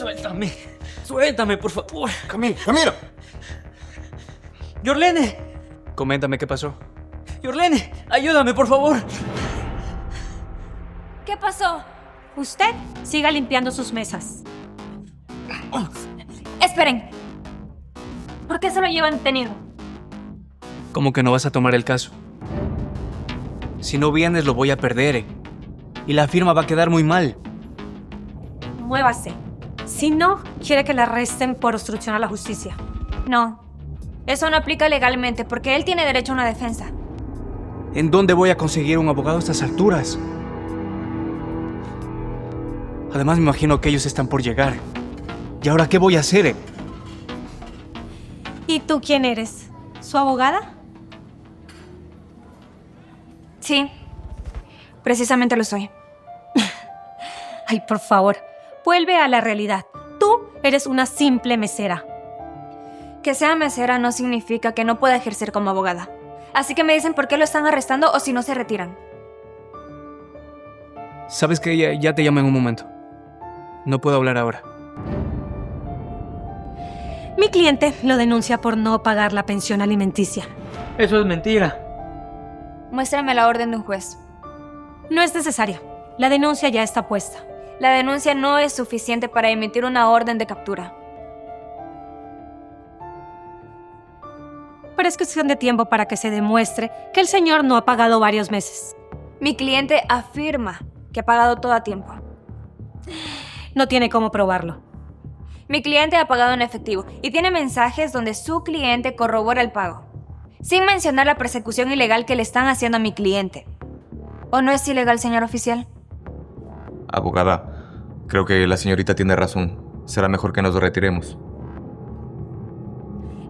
Suéltame. Suéltame, por favor. Camilo. Yorlene. Coméntame qué pasó. Yorlene, ayúdame, por favor. ¿Qué pasó? Usted siga limpiando sus mesas. Esperen. ¿Por qué se lo llevan detenido? ¿Cómo que no vas a tomar el caso? Si no vienes, lo voy a perder. Y la firma va a quedar muy mal. Muévase. Si no, quiere que la arresten por obstrucción a la justicia. No. Eso no aplica legalmente porque él tiene derecho a una defensa. ¿En dónde voy a conseguir un abogado a estas alturas? Además, me imagino que ellos están por llegar. ¿Y ahora qué voy a hacer? ¿Y tú quién eres? ¿Su abogada? Sí. Precisamente lo soy. Ay, por favor, vuelve a la realidad. Tú eres una simple mesera. Que sea mesera no significa que no pueda ejercer como abogada. Así que me dicen por qué lo están arrestando o si no se retiran. ¿Sabes qué? Ya te llamo en un momento. No puedo hablar ahora. Mi cliente lo denuncia por no pagar la pensión alimenticia. Eso es mentira. Muéstrame la orden de un juez. No es necesario. La denuncia ya está puesta. La denuncia no es suficiente para emitir una orden de captura. Pero es cuestión de tiempo para que se demuestre que el señor no ha pagado varios meses. Mi cliente afirma que ha pagado todo a tiempo. No tiene cómo probarlo. Mi cliente ha pagado en efectivo y tiene mensajes donde su cliente corrobora el pago, sin mencionar la persecución ilegal que le están haciendo a mi cliente. ¿O no es ilegal, señor oficial? Abogada, creo que la señorita tiene razón. Será mejor que nos retiremos.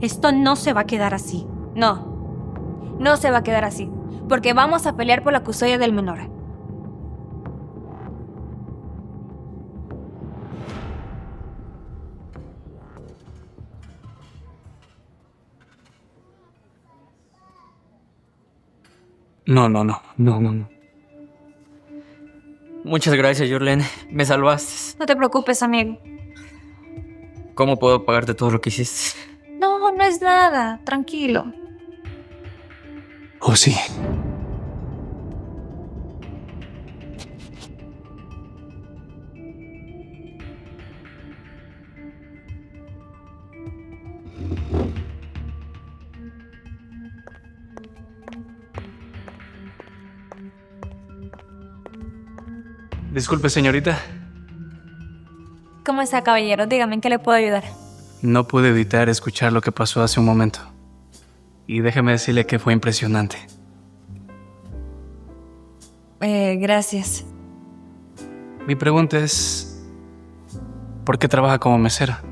Esto no se va a quedar así. No, no se va a quedar así, porque vamos a pelear por la custodia del menor. No. Muchas gracias, Yorlene. Me salvaste. No te preocupes, amigo. ¿Cómo puedo pagarte todo lo que hiciste? No, no es nada. Tranquilo. Oh, sí. Disculpe, señorita. ¿Cómo está, caballero? Dígame, ¿en qué le puedo ayudar? No pude evitar escuchar lo que pasó hace un momento. Y déjeme decirle que fue impresionante. Gracias. Mi pregunta es... ¿por qué trabaja como mesera?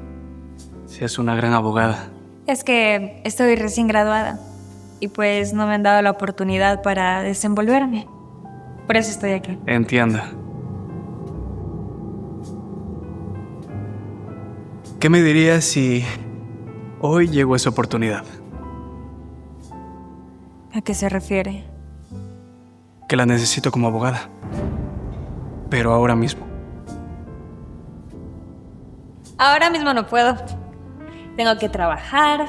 Si es una gran abogada. Es que estoy recién graduada y pues no me han dado la oportunidad para desenvolverme. Por eso estoy aquí. Entiendo. ¿Qué me dirías si hoy llegó esa oportunidad? ¿A qué se refiere? Que la necesito como abogada. Pero ahora mismo. Ahora mismo no puedo. Tengo que trabajar.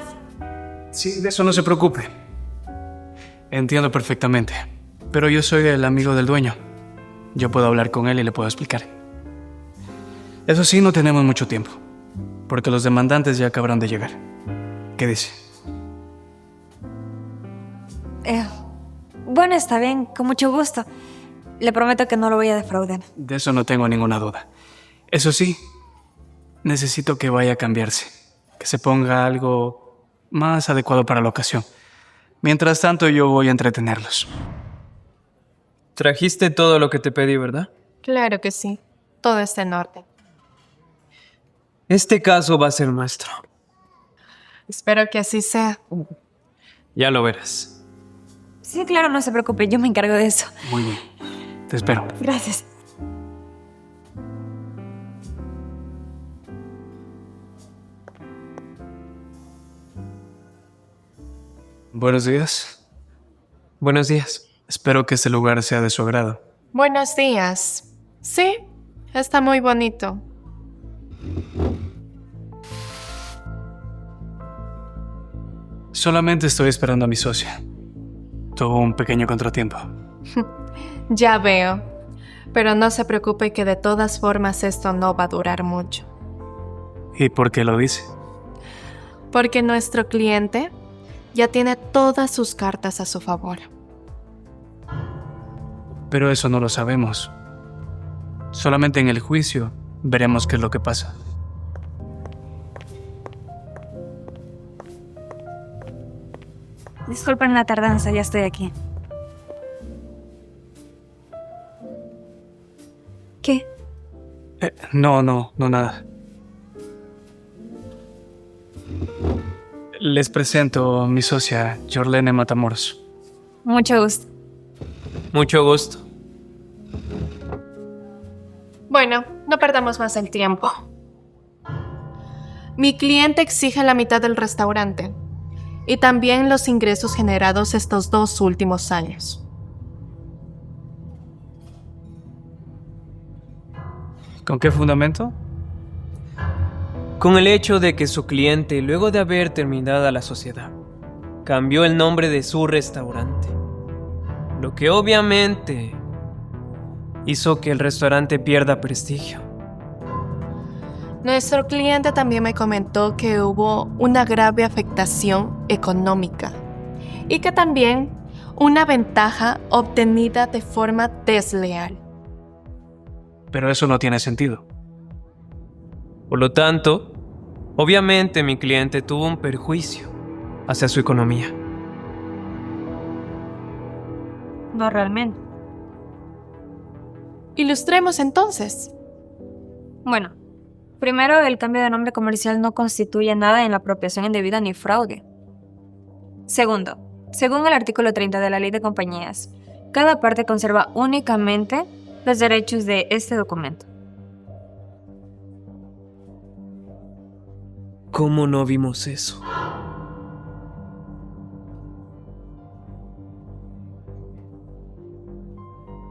Sí, de eso no se preocupe. Entiendo perfectamente. Pero yo soy el amigo del dueño. Yo puedo hablar con él y le puedo explicar. Eso sí, no tenemos mucho tiempo, porque los demandantes ya acabarán de llegar. ¿Qué dice? Bueno, está bien, con mucho gusto. Le prometo que no lo voy a defraudar. De eso no tengo ninguna duda. Eso sí, necesito que vaya a cambiarse, que se ponga algo más adecuado para la ocasión. Mientras tanto, yo voy a entretenerlos. Trajiste todo lo que te pedí, ¿verdad? Claro que sí. Todo está en orden. Este caso va a ser nuestro. Espero que así sea. Ya lo verás. Sí, claro, no se preocupe, yo me encargo de eso. Muy bien. Te espero. Gracias. Buenos días. Buenos días. Espero que este lugar sea de su agrado. Buenos días. Sí, está muy bonito. Solamente estoy esperando a mi socia. Tuvo un pequeño contratiempo. Ya veo. Pero no se preocupe que de todas formas esto no va a durar mucho. ¿Y por qué lo dice? Porque nuestro cliente ya tiene todas sus cartas a su favor. Pero eso no lo sabemos. Solamente en el juicio veremos qué es lo que pasa. Disculpen la tardanza, ya estoy aquí. ¿Qué? No, nada. Les presento a mi socia, Jorlene Matamoros. Mucho gusto. Mucho gusto. Bueno, no perdamos más el tiempo. Mi cliente exige la mitad del restaurante y también los ingresos generados estos 2 últimos años. ¿Con qué fundamento? Con el hecho de que su cliente, luego de haber terminada la sociedad, cambió el nombre de su restaurante, lo que obviamente hizo que el restaurante pierda prestigio. Nuestro cliente también me comentó que hubo una grave afectación económica y que también una ventaja obtenida de forma desleal. Pero eso no tiene sentido. Por lo tanto, obviamente mi cliente tuvo un perjuicio hacia su economía. No realmente. Ilustremos entonces. Bueno, primero, el cambio de nombre comercial no constituye nada en la apropiación indebida ni fraude. Segundo, según el artículo 30 de la Ley de Compañías, cada parte conserva únicamente los derechos de este documento. ¿Cómo no vimos eso?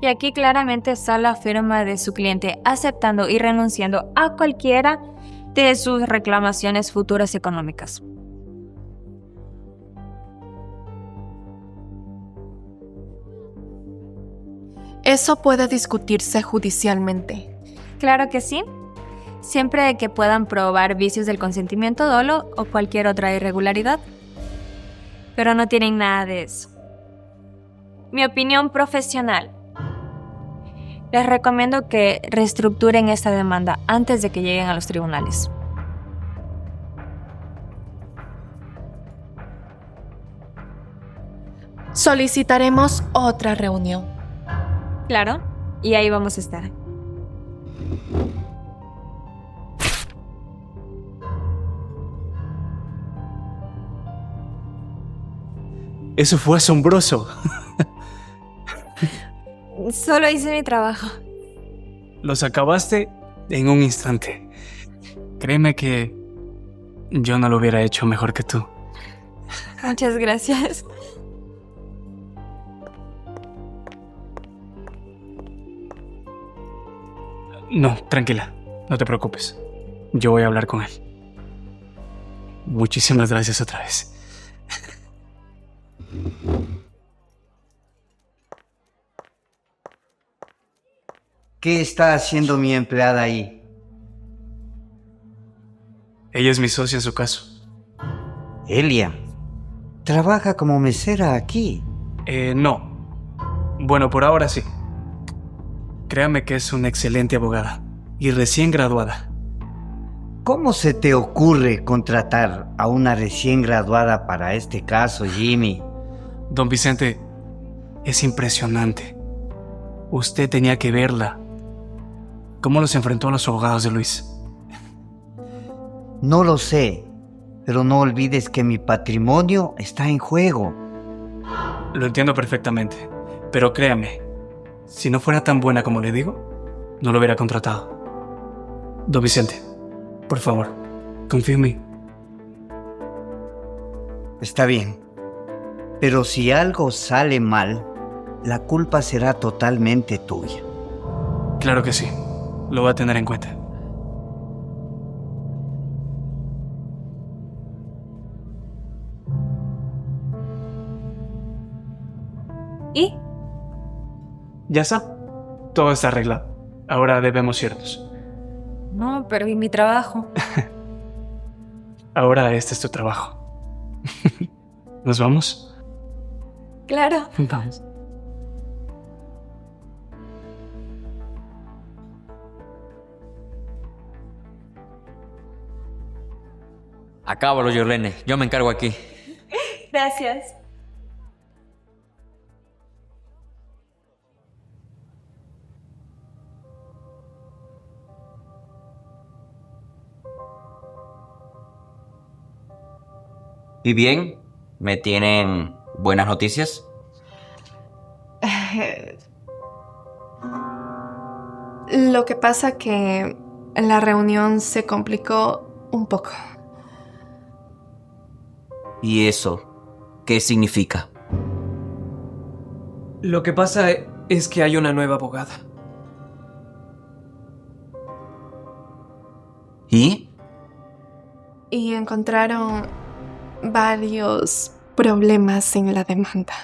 Y aquí claramente está la firma de su cliente aceptando y renunciando a cualquiera de sus reclamaciones futuras económicas. Eso puede discutirse judicialmente. Claro que sí, siempre que puedan probar vicios del consentimiento dolo o cualquier otra irregularidad. Pero no tienen nada de eso. Mi opinión profesional. Les recomiendo que reestructuren esta demanda antes de que lleguen a los tribunales. Solicitaremos otra reunión. Claro, y ahí vamos a estar. Eso fue asombroso. Solo hice mi trabajo. Los acabaste en un instante. Créeme que yo no lo hubiera hecho mejor que tú. Muchas gracias. No, tranquila, no te preocupes. Yo voy a hablar con él. Muchísimas gracias otra vez. ¿Qué está haciendo mi empleada ahí? Ella es mi socia en su caso. Elia, trabaja como mesera aquí. No. Bueno, por ahora sí. Créame que es una excelente abogada y recién graduada. ¿Cómo se te ocurre contratar a una recién graduada para este caso, Jimmy? Don Vicente, es impresionante. Usted tenía que verla. ¿Cómo los enfrentó a los abogados de Luis? No lo sé, pero no olvides que mi patrimonio está en juego. Lo entiendo perfectamente, pero créame, si no fuera tan buena como le digo, no lo hubiera contratado. Don Vicente, por favor, confía en mí. Está bien, pero si algo sale mal, la culpa será totalmente tuya. Claro que sí, lo voy a tener en cuenta. ¿Y? Ya está. Todo está arreglado. Ahora debemos irnos. No, pero ¿y mi trabajo? Ahora este es tu trabajo. ¿Nos vamos? Claro. Vamos. Acábalo, Jorlene. Yo me encargo aquí. Gracias. ¿Y bien? ¿Me tienen buenas noticias? Lo que pasa que la reunión se complicó un poco. ¿Y eso qué significa? Lo que pasa es que hay una nueva abogada. ¿Y? Y encontraron varios problemas en la demanda.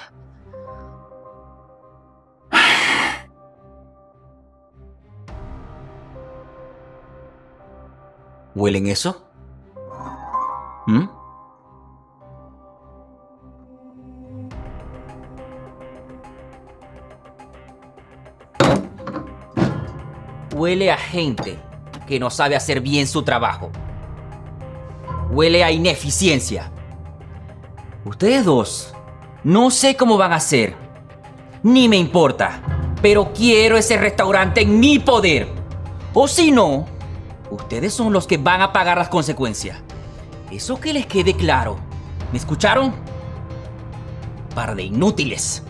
¿Huelen eso? ¿Mm? Huele a gente que no sabe hacer bien su trabajo. Huele a ineficiencia. Ustedes dos, no sé cómo van a hacer, ni me importa, pero quiero ese restaurante en mi poder. O si no, ustedes son los que van a pagar las consecuencias. Eso que les quede claro. ¿Me escucharon? Par de inútiles.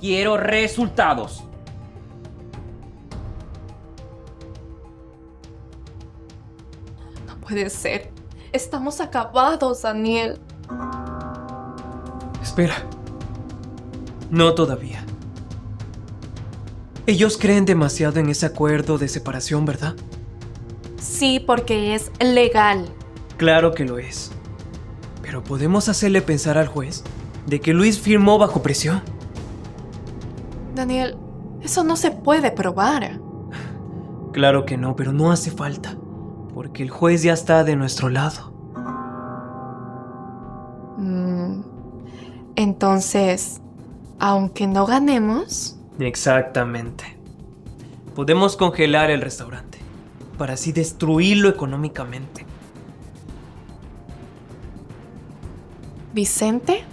Quiero resultados. No puede ser. Estamos acabados, Daniel. Espera. No todavía. Ellos creen demasiado en ese acuerdo de separación, ¿verdad? Sí, porque es legal. Claro que lo es. Pero podemos hacerle pensar al juez de que Luis firmó bajo presión. Daniel, eso no se puede probar. Claro que no, pero no hace falta. Porque el juez ya está de nuestro lado. Entonces, aunque no ganemos... Exactamente. Podemos congelar el restaurante para así destruirlo económicamente. Vicente,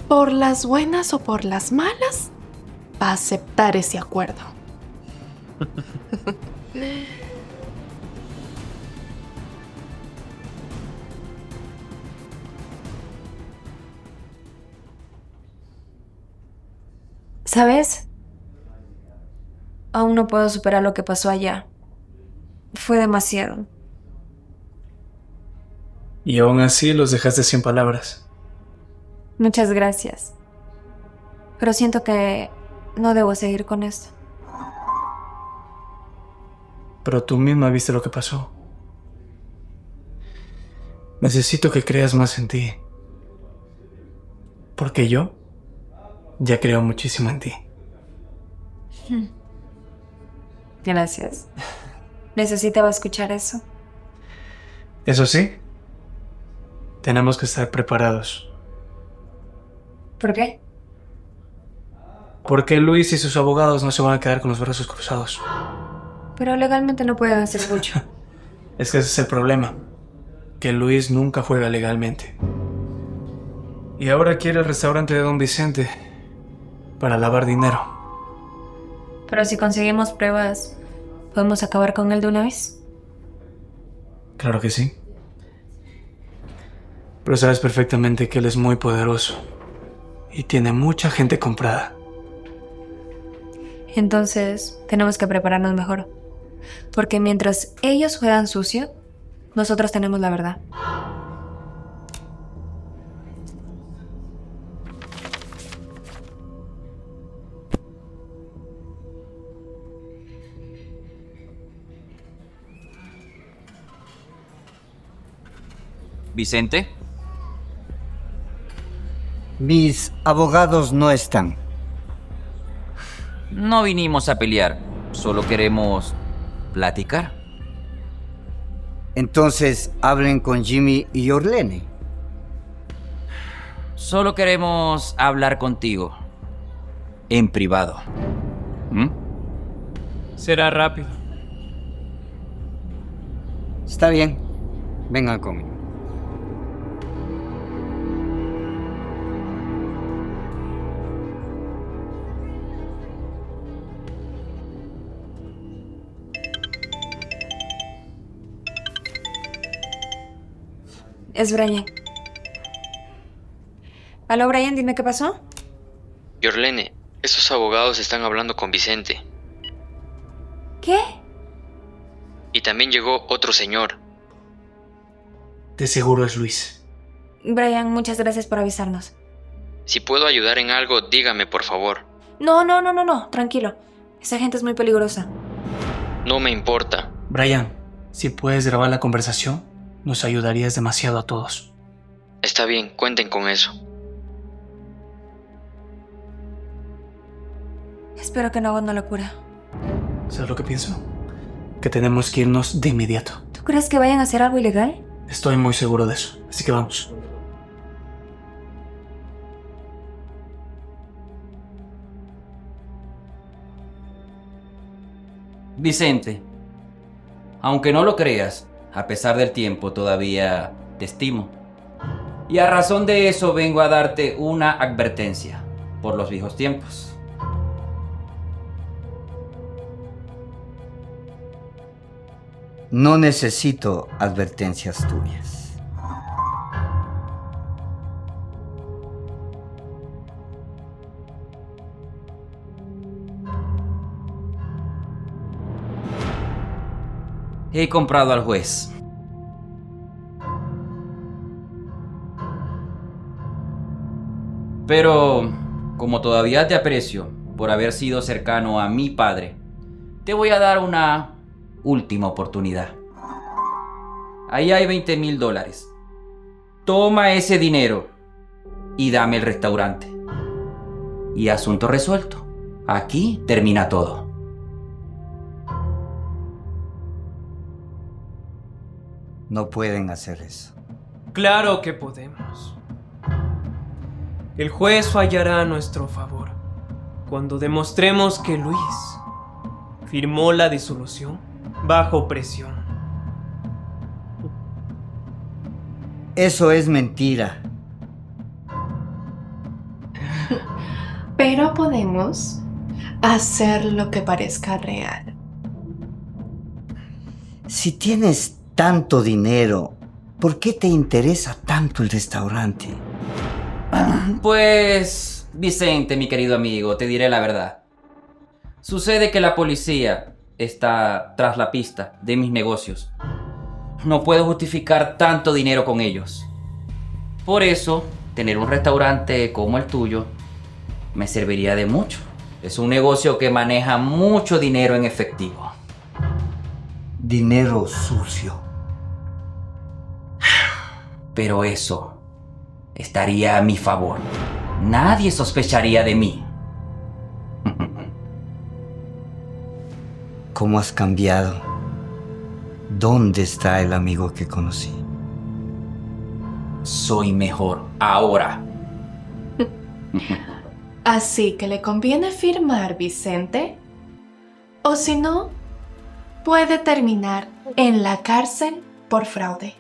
por las buenas o por las malas, va a aceptar ese acuerdo. ¿Sabes? Aún no puedo superar lo que pasó allá. Fue demasiado. Y aún así los dejaste sin palabras. Muchas gracias. Pero siento que no debo seguir con esto. Pero tú misma viste lo que pasó. Necesito que creas más en ti. Porque yo ya creo muchísimo en ti. Gracias. Necesitaba escuchar eso. Eso sí, tenemos que estar preparados. ¿Por qué? Porque Luis y sus abogados no se van a quedar con los brazos cruzados. Pero legalmente no pueden hacer mucho. Es que ese es el problema. Que Luis nunca juega legalmente. Y ahora quiere el restaurante de Don Vicente para lavar dinero. Pero si conseguimos pruebas, ¿podemos acabar con él de una vez? Claro que sí. Pero sabes perfectamente que él es muy poderoso. Y tiene mucha gente comprada. Entonces, tenemos que prepararnos mejor. Porque mientras ellos juegan sucio, nosotros tenemos la verdad. Vicente. Mis abogados no están. No vinimos a pelear, solo queremos platicar. Entonces hablen con Jimmy y Orlene. Solo queremos hablar contigo. En privado. ¿Mm? Será rápido. Está bien. Vengan conmigo. Es Brian. Aló, Brian, dime qué pasó. Yorlene, esos abogados están hablando con Vicente. ¿Qué? Y también llegó otro señor. De seguro es Luis. Brian, muchas gracias por avisarnos. Si puedo ayudar en algo, dígame, por favor. No, tranquilo. Esa gente es muy peligrosa. No me importa. Brian, si puedes grabar la conversación, nos ayudarías demasiado a todos. Está bien, cuenten con eso. Espero que no haga una locura. ¿Sabes lo que pienso? Que tenemos que irnos de inmediato. ¿Tú crees que vayan a hacer algo ilegal? Estoy muy seguro de eso, así que vamos. Vicente, aunque no lo creas, a pesar del tiempo todavía te estimo. Y a razón de eso vengo a darte una advertencia por los viejos tiempos. No necesito advertencias tuyas. He comprado al juez. Pero, como todavía te aprecio por haber sido cercano a mi padre, te voy a dar una última oportunidad. Ahí hay $20,000. Toma ese dinero y dame el restaurante. Y asunto resuelto. Aquí termina todo. No pueden hacer eso. Claro que podemos. El juez fallará a nuestro favor cuando demostremos que Luis firmó la disolución bajo presión. Eso es mentira. Pero podemos hacer lo que parezca real. Si tienes tanto dinero, ¿por qué te interesa tanto el restaurante? Pues, Vicente, mi querido amigo, te diré la verdad. Sucede que la policía está tras la pista de mis negocios. No puedo justificar tanto dinero con ellos. Por eso, tener un restaurante como el tuyo me serviría de mucho. Es un negocio que maneja mucho dinero en efectivo. Dinero sucio. Pero eso estaría a mi favor. Nadie sospecharía de mí. ¿Cómo has cambiado? ¿Dónde está el amigo que conocí? Soy mejor ahora. Así que le conviene firmar, Vicente. O si no, puede terminar en la cárcel por fraude.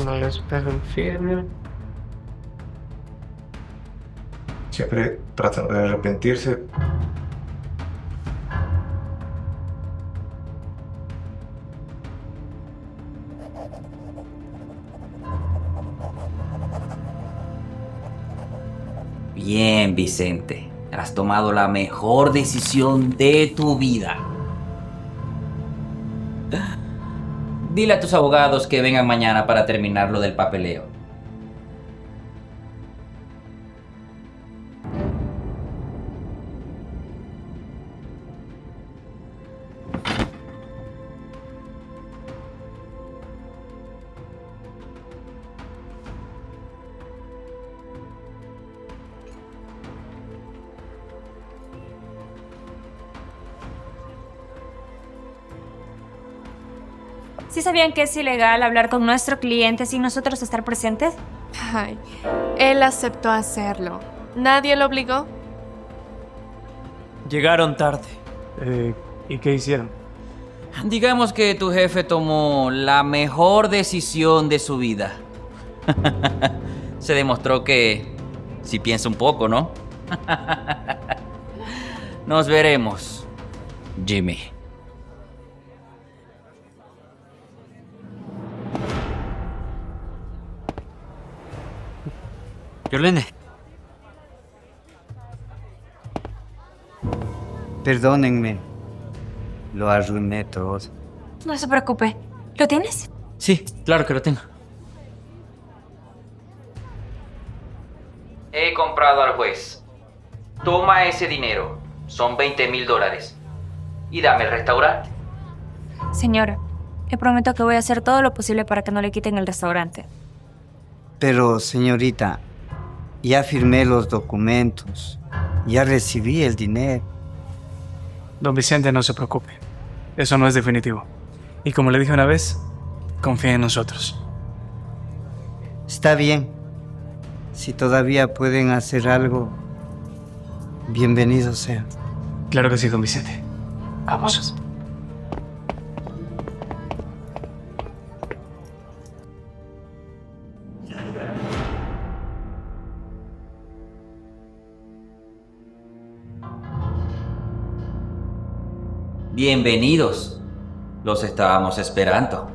No les pego en firme. Siempre tratan de arrepentirse. Bien, Vicente. Has tomado la mejor decisión de tu vida. Dile a tus abogados que vengan mañana para terminar lo del papeleo. ¿Sí sabían que es ilegal hablar con nuestro cliente sin nosotros estar presentes? Ay, él aceptó hacerlo. ¿Nadie lo obligó? Llegaron tarde. ¿Y qué hicieron? Digamos que tu jefe tomó la mejor decisión de su vida. Se demostró que sí piensa un poco, ¿no? Nos veremos, Jimmy. Jorlene. Perdónenme. Lo arruiné todo. No se preocupe. ¿Lo tienes? Sí, claro que lo tengo. He comprado al juez. Toma ese dinero. Son $20,000. Y dame el restaurante. Señora, le prometo que voy a hacer todo lo posible para que no le quiten el restaurante. Pero, señorita, ya firmé los documentos. Ya recibí el dinero. Don Vicente, no se preocupe. Eso no es definitivo. Y como le dije una vez, confía en nosotros. Está bien. Si todavía pueden hacer algo, bienvenido sea. Claro que sí, don Vicente. Vamos. Bienvenidos. Los estábamos esperando.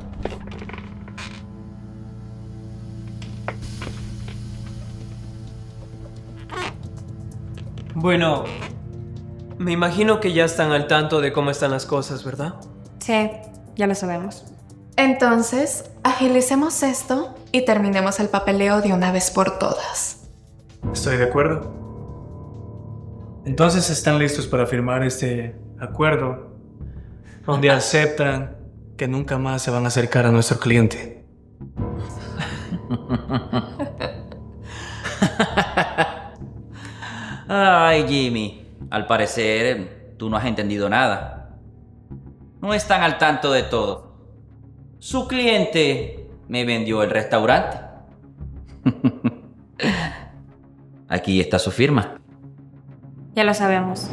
Bueno, me imagino que ya están al tanto de cómo están las cosas, ¿verdad? Sí, ya lo sabemos. Entonces, agilicemos esto y terminemos el papeleo de una vez por todas. Estoy de acuerdo. Entonces, ¿están listos para firmar este acuerdo donde aceptan que nunca más se van a acercar a nuestro cliente? Ay, Jimmy. Al parecer, tú no has entendido nada. No están al tanto de todo. Su cliente me vendió el restaurante. Aquí está su firma. Ya lo sabemos.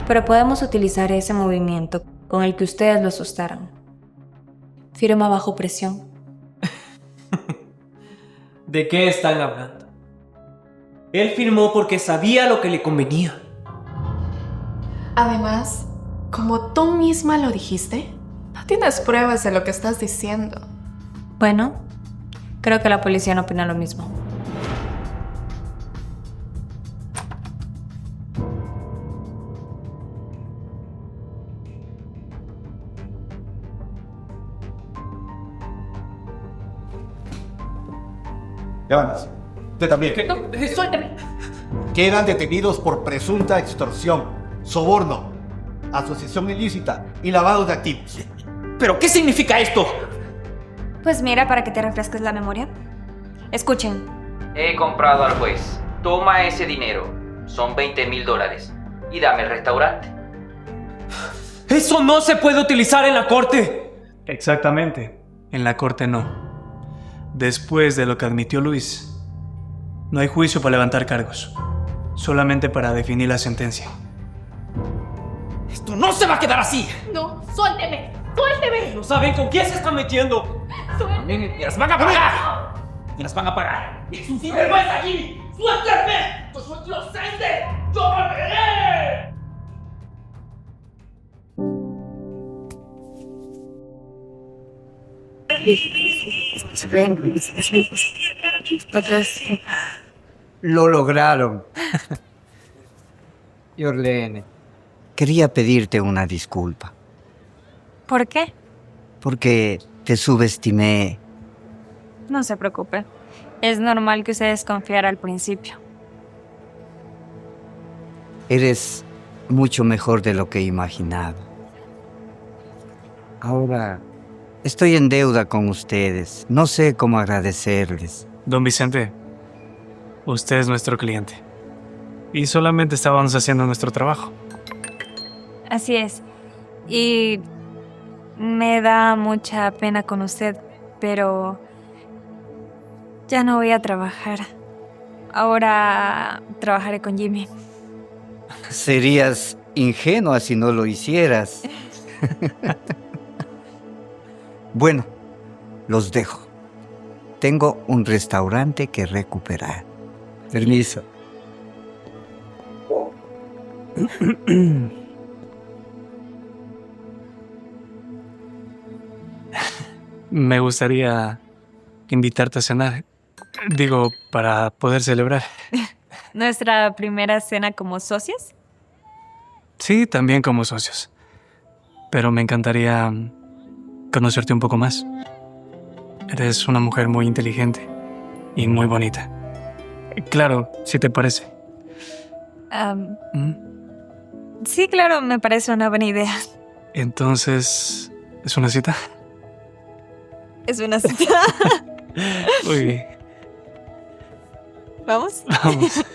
Pero podemos utilizar ese movimiento con el que ustedes lo asustaron. Firma bajo presión. ¿De qué están hablando? Él firmó porque sabía lo que le convenía. Además, como tú misma lo dijiste, no tienes pruebas de lo que estás diciendo. Bueno, creo que la policía no opina lo mismo. Evans, usted también. Suélteme. Quedan detenidos por presunta extorsión, soborno, asociación ilícita y lavado de activos. ¿Pero qué significa esto? Pues mira, para que te refresques la memoria. Escuchen. He comprado al juez. Toma ese dinero. Son $20,000. Y dame el restaurante. ¡Eso no se puede utilizar en la corte! Exactamente. En la corte no. Después de lo que admitió Luis, no hay juicio para levantar cargos. Solamente para definir la sentencia. ¡Esto no se va a quedar así! No, suélteme, suélteme. ¿No saben con quién se están metiendo? ¡Me las van a pagar! ¡Me las van a pagar! ¡Es un sinvergüenza aquí! ¡Suéltame! ¡Yo soy inocente! ¡Yo volveré! Lo lograron. Jorlene, quería pedirte una disculpa. ¿Por qué? Porque Te subestimé. No se preocupe. Es normal que usted desconfiara al principio. Eres mucho mejor de lo que imaginaba. Ahora estoy en deuda con ustedes. No sé cómo agradecerles. Don Vicente, usted es nuestro cliente. Y solamente estábamos haciendo nuestro trabajo. Así es. Y me da mucha pena con usted, pero ya no voy a trabajar. Ahora trabajaré con Jimmy. Serías ingenua si no lo hicieras. Bueno, los dejo. Tengo un restaurante que recuperar. Permiso. Me gustaría invitarte a cenar. Digo, para poder celebrar. ¿Nuestra primera cena como socios? Sí, también como socios. Pero me encantaría conocerte un poco más. Eres una mujer muy inteligente y muy bonita. Claro, si te parece. Sí, claro, me parece una buena idea. Entonces, ¿es una cita? Es una cita. Muy bien. ¿Vamos? Vamos.